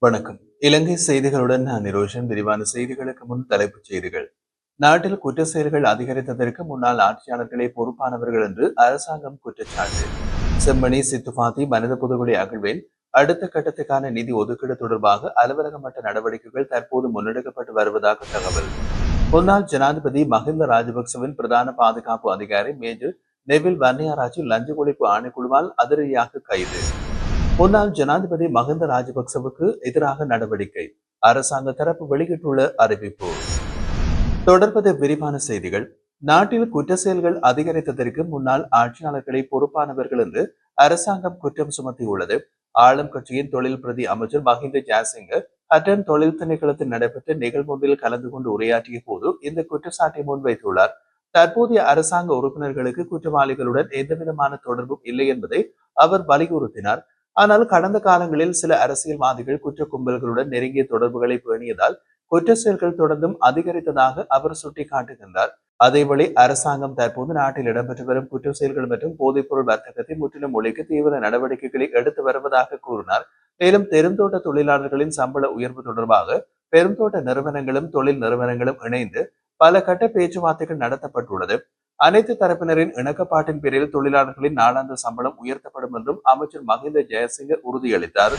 வணக்கம். இலங்கை செய்திகளுடன் நான் நிரோஷன். விரிவான செய்திகளுக்கு முன் தலைப்புச் செய்திகள். நாட்டில் குற்ற செயல்கள் அதிகரித்ததற்கு முன்னாள் ஆட்சியாளர்களே பொறுப்பானவர்கள் என்று அரசாங்கம் குற்றச்சாட்டு. செம்மணி சித்துப்பாத்தி மனித புதுகுழி அகழ்வேன் அடுத்த கட்டத்துக்கான நிதி ஒதுக்கீடு தொடர்பாக அலுவலக மட்ட நடவடிக்கைகள் தற்போது முன்னெடுக்கப்பட்டு வருவதாக தகவல். முன்னாள் ஜனாதிபதி மஹிந்த ராஜபக்சவின் பிரதான பாதுகாப்பு அதிகாரி மேஜர் நெவில் வன்னியாராஜி லஞ்ச ஒழிப்பு ஆணைக்குழுவால் அதிரடியாக கைது. முன்னாள் ஜனாதிபதி மஹிந்த ராஜபக்சவுக்கு எதிராக நடவடிக்கை. அரசாங்க தரப்பு வெளியிட்டுள்ள அறிவிப்பு. தொடர்பது விரிவான செய்திகள். நாட்டில் குற்ற செயல்கள் அதிகரித்ததற்கு முன்னாள் ஆட்சியாளர்களை பொறுப்பானவர்கள் என்று அரசாங்கம் குற்றம் சுமத்தியுள்ளது. ஆளும் கட்சியின் தொழில் பிரதி அமைச்சர் மஹிந்த ஜாசிங்க அட்டன் தொழில் திணைக்களத்தில் நடைபெற்ற நிகழ்வொன்றில் கலந்து கொண்டு உரையாற்றிய போது இந்த குற்றச்சாட்டை முன்வைத்துள்ளார். தற்போதைய அரசாங்க உறுப்பினர்களுக்கு குற்றவாளிகளுடன் எந்தவிதமான தொடர்பும் இல்லை என்பதை அவர் வலியுறுத்தினார். ஆனால் கடந்த காலங்களில் சில அரசியல்வாதிகள் குற்ற கும்பல்களுடன் நெருங்கிய தொடர்புகளை பேணியதால் குற்ற செயல்கள் தொடர்ந்தும் அதிகரித்ததாக அவர் சுட்டிக்காட்டுகின்றார். அதேவேளை அரசாங்கம் தற்போது நாட்டில் இடம்பெற்று வரும் குற்ற செயல்கள் மற்றும் போதைப்பொருள் வர்த்தகத்தை முற்றிலும் ஒழிக்க தீவிர நடவடிக்கைகளை எடுத்து வருவதாக கூறினார். மேலும் பெருந்தோட்ட தொழிலாளர்களின் சம்பள உயர்வு தொடர்பாக பெருந்தோட்ட நிறுவனங்களும் தொழில் நிறுவனங்களும் இணைந்து பல கட்ட பேச்சுவார்த்தைகள் நடத்தப்பட்டுள்ளது. அனைத்து தரப்பினரின் இணக்கப்பாட்டின் பேரில் தொழிலாளர்களின் நாளாந்த சம்பளம் உயர்த்தப்படும் என்றும் அமைச்சர் மஹிந்த ஜெயசிங்க உறுதியளித்தார்.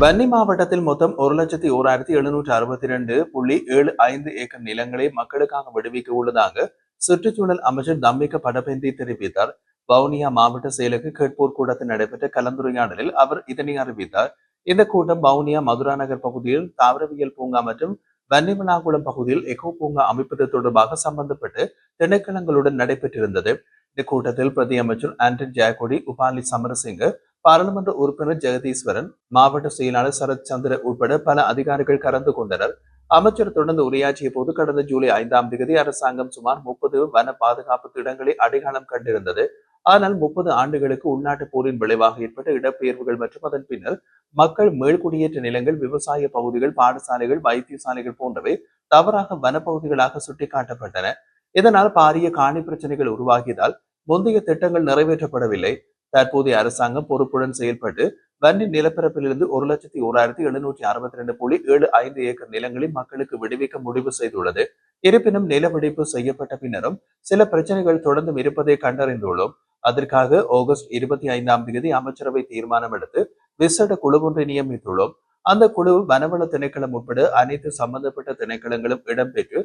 வன்னி மாவட்டத்தில் மொத்தம் 1,1762.75 ஏக்கர் நிலங்களை மக்களுக்காக விடுவிக்க உள்ளதாக சுற்றுச்சூழல் அமைச்சர் தம்மிக்க படபெந்தி தெரிவித்தார். வவுனியா மாவட்ட செயலக கேட்போர் கூடத்தில் நடைபெற்ற கலந்துரையாடலில் அவர் இதனை அறிவித்தார். இந்த கூட்டம் வவுனியா மதுரா நகர் பகுதியில் தாவரவியல் பூங்கா மற்றும் வன்னிமலாகுளம் பகுதியில் எகோ பூங்கா அமைப்பது தொடர்பாக சம்பந்தப்பட்டு திணைக்களங்களுடன் நடைபெற்றிருந்தது. இந்த கூட்டத்தில் பிரதி அமைச்சர் ஆண்டன் ஜெயக்கொடி, உபாலி சமரசிங்க, பாராளுமன்ற உறுப்பினர் ஜெகதீஸ்வரன், மாவட்ட செயலாளர் சரத் சந்திர உட்பட பல அதிகாரிகள் கலந்து கொண்டனர். அமைச்சர் தொடர்ந்து உரையாற்றிய போது கடந்த ஜூலை 5ஆம் தேதி அரசாங்கம் சுமார் 30 வன பாதுகாப்பு திட்டங்களை அடையாளம் கண்டிருந்தது. ஆனால் 30 ஆண்டுகளுக்கு உள்நாட்டு போரின் விளைவாக ஏற்பட்ட இடப்பெயர்வுகள் மற்றும் அதன் பின்னர் மக்கள் மேல்குடியேற்ற நிலங்கள், விவசாய பகுதிகள், பாடசாலைகள், வைத்தியசாலைகள் போன்றவை தவறாக வனப்பகுதிகளாக சுட்டிக்காட்டப்பட்டன. இதனால் பாரிய காணி பிரச்சனைகள் உருவாகியதால் முந்தைய திட்டங்கள் நிறைவேற்றப்படவில்லை. தற்போதைய அரசாங்கம் பொறுப்புடன் செயல்பட்டு வன்னி நிலப்பரப்பிலிருந்து 1,1762.75 ஏக்கர் நிலங்களை மக்களுக்கு விடுவிக்க முடிவு செய்துள்ளது. இருப்பினும் நில வெடிப்பு செய்யப்பட்ட பின்னரும் சில பிரச்சனைகள் தொடர்ந்தும் இருப்பதை கண்டறிந்துள்ளோம். அதற்காக ஆகஸ்ட் 25ஆம் தேதி அமைச்சரவை தீர்மானம் எடுத்து விசேட குழு ஒன்றை நியமித்துள்ளோம். அந்த குழு வனவள திணைக்களம் உட்பட அனைத்து சம்பந்தப்பட்ட திணைக்களங்களும் இடம்பெற்று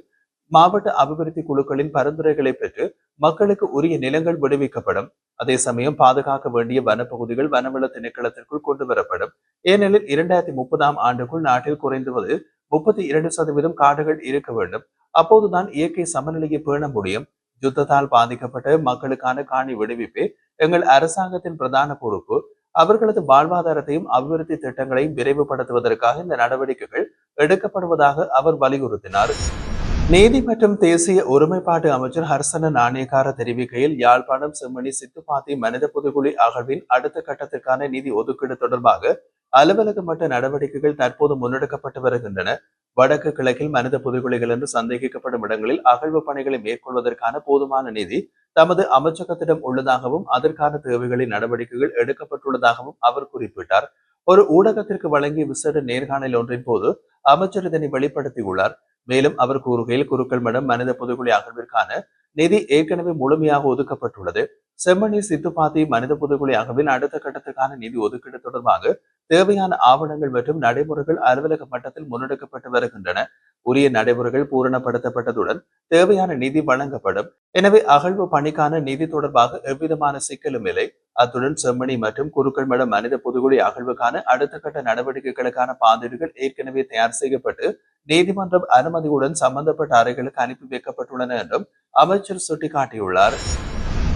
மாவட்ட அபிவிருத்தி குழுக்களின் பரிந்துரைகளை பெற்று மக்களுக்கு உரிய நிலங்கள் விடுவிக்கப்படும். அதே சமயம் பாதுகாக்க வேண்டிய வனப்பகுதிகள் வனவள திணைக்களத்திற்குள் கொண்டு வரப்படும். ஏனெனில் 2030ஆம் ஆண்டுக்குள் நாட்டில் குறைந்தது 32% காடுகள் இருக்க வேண்டும். அப்போதுதான் இயற்கை சமநிலையை பேண முடியும். யுத்தத்தால் பாதிக்கப்பட்ட மக்களுக்கான காணி விடுவிப்பே எங்கள் அரசாங்கத்தின் பிரதான பொறுப்பு. அவர்களது வாழ்வாதாரத்தையும் அபிவிருத்தி திட்டங்களையும் விரைவுபடுத்துவதற்காக இந்த நடவடிக்கைகள் எடுக்கப்படுவதாக அவர் வலியுறுத்தினார். நீதி மற்றும் தேசிய ஒருமைப்பாட்டு அமைச்சர் ஹர்சன நாணயக்கார தெரிவிக்கையில் யாழ்ப்பாணம் செம்மணி சித்துப்பாத்தி மனித புதுகுழி அகழ்வின் அடுத்த கட்டத்திற்கான நிதி ஒதுக்கீடு தொடர்பாக அலுவலக மட்ட நடவடிக்கைகள் தற்போது முன்னெடுக்கப்பட்டு வருகின்றன. வடக்கு கிழக்கில் மனித புதுகுழிகள் என்று சந்தேகிக்கப்படும் இடங்களில் அகழ்வு பணிகளை மேற்கொள்வதற்கான போதுமான நிதி தமது அமைச்சகத்திடம் உள்ளதாகவும் அதற்கான தேவைகளின் நடவடிக்கைகள் எடுக்கப்பட்டுள்ளதாகவும் அவர் குறிப்பிட்டார். ஒரு ஊடகத்திற்கு வழங்கிய விசேட நேர்காணல் ஒன்றின் போது அமைச்சர் இதனை வெளிப்படுத்தியுள்ளார். மேலும் அவர் கூறுகையில் குருக்கள் மடம் மனித புதுகுழி அகழ்விற்கான நிதி ஏற்கனவே முழுமையாக ஒதுக்கப்பட்டுள்ளது. செம்மணி சித்துப்பாத்தி மனித புதுகுழி அகழ்வின் அடுத்த கட்டத்துக்கான நிதி ஒதுக்கீடு தொடர்பாக தேவையான ஆவணங்கள் மற்றும் நடைமுறைகள் அலுவலக மட்டத்தில் முன்னெடுக்கப்பட்டு வருகின்றன. உரிய நடைமுறைகள் பூரணப்படுத்தப்பட்டதுடன் தேவையான நிதி வழங்கப்படும். எனவே அகழ்வு பணிக்கான நிதி தொடர்பாக எவ்விதமான சிக்கலும் இல்லை. அத்துடன் செம்மணி மற்றும் குருக்கள் மடம் மனித புதுகுழி அகழ்வுக்கான அடுத்த கட்ட நடவடிக்கைகளுக்கான பாதைகள் ஏற்கனவே தயார் செய்யப்பட்டு நீதிமன்றம் அனுமதியுடன் சம்பந்தப்பட்ட அறைகளுக்கு அனுப்பி வைக்கப்பட்டுள்ளன என்றும் அமைச்சர் சுட்டிக்காட்டியுள்ளார்.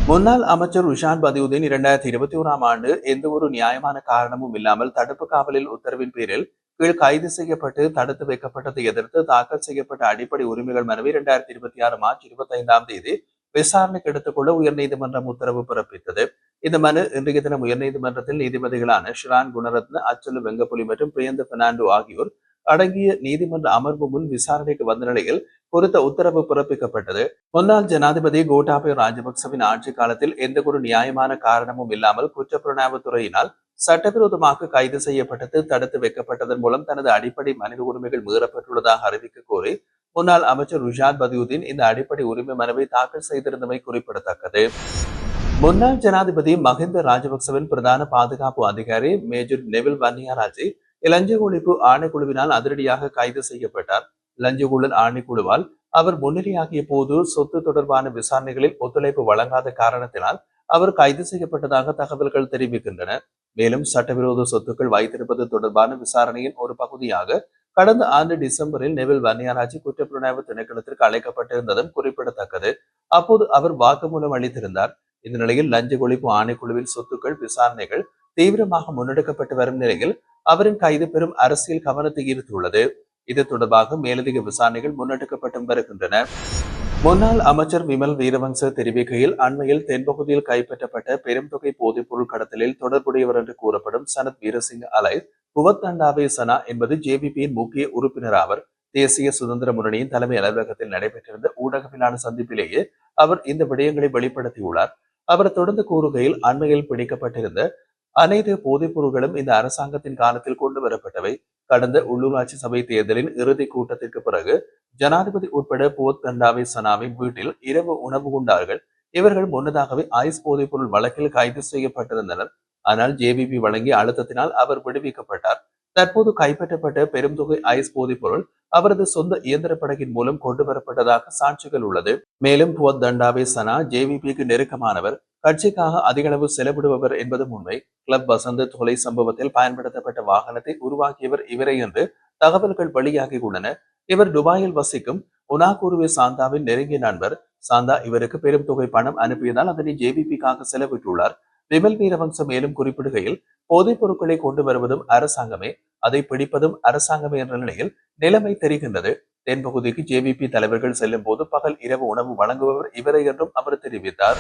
முன்னாள் அமைச்சர் ருஷான் பதியுதீன் 2021ஆம் ஆண்டு எந்த ஒரு நியாயமான காரணமும் இல்லாமல் தடுப்பு காவலில் உத்தரவின் பேரில் கீழ் கைது செய்யப்பட்டு தடுத்து வைக்கப்பட்டதை எதிர்த்து தாக்கல் செய்யப்பட்ட அடிப்படை உரிமைகள் மனுவை 2026 மார்ச் 25ஆம் தேதி விசாரணைக்கு எடுத்துக்கொள்ள உயர்நீதிமன்றம் உத்தரவு பிறப்பித்தது. இந்த மனு இன்றைய தினம் உயர்நீதிமன்றத்தில் நீதிபதிகளான ஷிரான் குணரத்ன, அச்சலு வெங்கப்புலி மற்றும் பிரியந்த பெர்னாண்டோ ஆகியோர் அடங்கிய நீதிமன்ற அமர்வு முன் விசாரணைக்கு வந்த நிலையில் குறித்த உத்தரவு பிறப்பிக்கப்பட்டது. முன்னாள் ஜனாதிபதி கோட்டாபய ராஜபக்சவின் ஆட்சி காலத்தில் எந்த ஒரு நியாயமான காரணமும் இல்லாமல் குற்றப்புலனாய்வு துறையினால் சட்டவிரோதமாக கைது செய்யப்பட்டது தடுத்து வைக்கப்பட்டதன் மூலம் தனது அடிப்படை மனித உரிமைகள் மீறப்பட்டுள்ளதாக அறிவிக்க கோரி முன்னாள் அமைச்சர் ருஷாத் பதியுதீன் இந்த அடிப்படை உரிமை மனுவை தாக்கல் செய்திருந்தமை குறிப்பிடத்தக்கது. முன்னாள் ஜனாதிபதி மஹிந்த ராஜபக்சவின் பிரதான பாதுகாப்பு அதிகாரி மேஜர் நெவில் வன்னியாராஜி லஞ்ச ஒழிப்பு ஆணைக்குழுவினால் அதிரடியாக கைது செய்யப்பட்டார். லஞ்ச ஊழல் ஆணைக்குழுவால் அவர் முன்னிலையாகிய போது சொத்து தொடர்பான விசாரணைகளில் ஒத்துழைப்பு வழங்காத காரணத்தினால் அவர் கைது செய்யப்பட்டதாக தகவல்கள் தெரிவிக்கின்றன. மேலும் சட்டவிரோத சொத்துக்கள் வைத்திருப்பது தொடர்பான விசாரணையின் ஒரு பகுதியாக கடந்த ஆண்டு டிசம்பரில் நெவில் வன்னியாராஜி குற்றப்புலனாய்வு திணைக்களத்திற்கு அழைக்கப்பட்டிருந்ததும் குறிப்பிடத்தக்கது. அப்போது அவர் வாக்குமூலம் அளித்திருந்தார். இந்த நிலையில் லஞ்ச ஒழிப்பு ஆணைக்குழுவில் சொத்துக்கள் விசாரணைகள் தீவிரமாக முன்னெடுக்கப்பட்டு வரும் நிலையில் அவரின் கைது பெரும் அரசியல் கவனத்தை ஈர்த்துள்ளது. இது தொடர்பாக மேலதிக விசாரணைகள் முன்னெடுக்கப்பட்டு வருகின்றன. முன்னாள் அமைச்சர் விமல் வீரவங்ச தெரிவிக்கையில் அண்மையில் தென்பகுதியில் கைப்பற்றப்பட்ட பெரும் தொகை போதைப் பொருள் கடத்தலில் தொடர்புடையவர் என்று கூறப்படும் சனத் வீரசிங்க அலை புவத்தண்டாவே சனா என்பது ஜேவிபியின் முக்கிய உறுப்பினர் ஆவர். தேசிய சுதந்திர முன்னணியின் தலைமை அலுவலகத்தில் நடைபெற்றிருந்த ஊடகவியலாளர் சந்திப்பிலேயே அவர் இந்த விடயங்களை வெளிப்படுத்தியுள்ளார். அவர் தொடர்ந்து கூறுகையில் அண்மையில் பிடிக்கப்பட்டிருந்த அனைத்து போதைப் பொருட்களும் இந்த அரசாங்கத்தின் காலத்தில் கொண்டு வரப்பட்டவை. கடந்த உள்ளூராட்சி சபை தேர்தலின் இறுதி கூட்டத்திற்கு பிறகு ஜனாதிபதி உட்பட போத் தண்டாவை சனாவின் வீட்டில் இரவு உணவு உண்டார்கள். இவர்கள் முன்னதாகவே ஐஸ் போதைப் பொருள் வழக்கில் கைது செய்யப்பட்டிருந்தனர். ஆனால் ஜேவிபி வழங்கிய அழுத்தத்தினால் அவர் விடுவிக்கப்பட்டார். தற்போது கைப்பற்றப்பட்ட பெரும் தொகை ஐஸ் போதைப் பொருள் அவரது சொந்த இயந்திர படகின் மூலம் கொண்டு வரப்பட்டதாக சாட்சிகள் உள்ளது. மேலும் புவத் தண்டாவே சனா ஜேவிபிக்கு நெருக்கமானவர், கட்சிக்காக அதிகளவு செலவிடுபவர் என்பதும் உண்மை. கிளப் வசந்த கொலை சம்பவத்தில் பயன்படுத்தப்பட்ட வாகனத்தை உருவாக்கியவர் இவரே என்று தகவல்கள் வெளியாகியுள்ளன. இவர் துபாயில் வசிக்கும் உனாகுருவே சாந்தாவின் நெருங்கிய நண்பர். சாந்தா இவருக்கு பெரும் தொகை பணம் அனுப்பியதால் அதனை ஜேவிபிக்காக செலவிட்டுள்ளார். விமல் வீரவங்சம் மேலும் குறிப்பிடுகையில் போதைப் பொருட்களை கொண்டு வருவதும் அரசாங்கமே, அதை பிடிப்பதும் அரசாங்கமே என்ற நிலையில் நிலைமை தெரிகின்றது. தென்பகுதிக்கு ஜேவிபி தலைவர்கள் செல்லும் போது பகல் இரவு உணவு வழங்குபவர் இவரே என்றும் அவர் தெரிவித்தார்.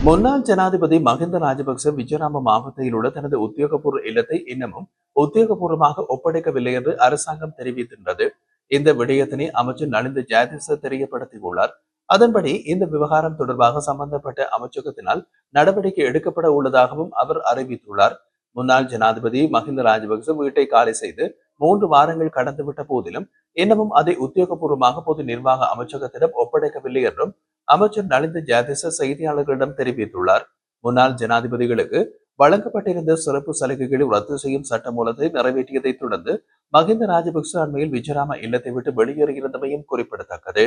முன்னாள் ஜனாதிபதி மஹிந்த ராஜபக்ச விஜயராம மாவட்டத்தில் உள்ள தனது உத்தியோகபூர்வ இல்லத்தை இன்னமும் உத்தியோகபூர்வமாக ஒப்படைக்கவில்லை என்று அரசாங்கம் தெரிவிக்கின்றது. இந்த விடயத்தினை அமைச்சர் நலிந்த ஜெயதிச தெரியப்படுத்தியுள்ளார். அதன்படி இந்த விவகாரம் தொடர்பாக சம்பந்தப்பட்ட அமைச்சகத்தினால் நடவடிக்கை எடுக்கப்பட உள்ளதாகவும் அவர் அறிவித்துள்ளார். முன்னாள் ஜனாதிபதி மஹிந்த ராஜபக்ச வீட்டை காலி செய்து 3 வாரங்கள் கடந்துவிட்ட போதிலும் இன்னமும் அதை உத்தியோகபூர்வமாக பொது நிர்வாக அமைச்சகத்திடம் ஒப்படைக்கவில்லை என்றும் அமைச்சர் நலிந்த ஜெயதிச செய்தியாளர்களிடம் தெரிவித்துள்ளார். முன்னாள் ஜனாதிபதிகளுக்கு வழங்கப்பட்டிருந்த சிறப்பு சலுகைகளை ரத்து செய்யும் சட்டமூலத்தை நிறைவேற்றியதை தொடர்ந்து மஹிந்த ராஜபக்ச அண்மையில் விஜயராம இல்லத்தை விட்டு வெளியேறியிருந்தமையும் குறிப்பிடத்தக்கது.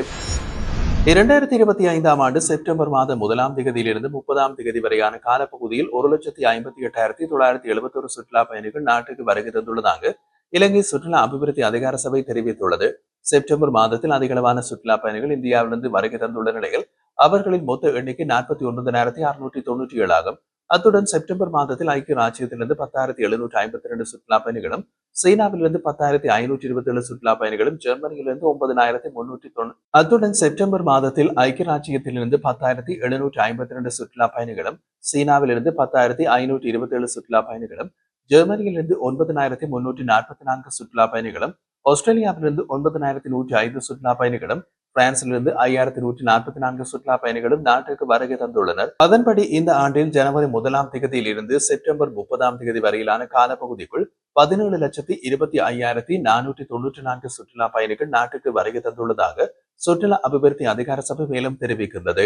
2025 ஆண்டு செப்டம்பர் மாதம் 1ஆம் தேதியிலிருந்து 30ஆம் தேதி வரையான காலப்பகுதியில் 1,58,971 சுற்றுலா பயணிகள் நாட்டுக்கு வருகை தந்துள்ளதாக இலங்கை சுற்றுலா அபிவிருத்தி அதிகார சபை தெரிவித்துள்ளது. செப்டம்பர் மாதத்தில் அதிகளவான சுற்றுலா பயணிகள் இந்தியாவிலிருந்து வருகை தந்துள்ள நிலையில் அவர்களின் மொத்த எண்ணிக்கை 49,697 ஆகும். அத்துடன் செப்டம்பர் மாதத்தில் ஐக்கிய ராஜ்யத்திலிருந்து 10,752 சுற்றுலா பயணிகளும், சீனாவிலிருந்து 10,527 சுற்றுலா பயணிகளும், ஜெர்மனியிலிருந்து 9,390 அத்துடன் செப்டம்பர் மாதத்தில் ஐக்கிய ராஜ்யத்திலிருந்து 10,752 சுற்றுலா பயணிகளும், சீனாவிலிருந்து 10,527 சுற்றுலா பயணிகளும், ஜெர்மனியிலிருந்து 9,344 சுற்றுலா பயணிகளும், ஆஸ்திரேலியாவிலிருந்து 9,105 சுற்றுலா பயணிகளும், பிரான்சிலிருந்து 5,144 சுற்றுலா பயணிகளும் நாட்டுக்கு வருகை தந்துள்ளனர். அதன்படி இந்த ஆண்டில் ஜனவரி 1ஆம் தேதியில் இருந்து செப்டம்பர் 30ஆம் தேதி வரையிலான காலப்பகுதிக்குள் 17,25,494 சுற்றுலா பயணிகள் நாட்டுக்கு வருகை தந்துள்ளதாக சுற்றுலா அபிவிருத்தி அதிகார சபை மேலும் தெரிவிக்கின்றது.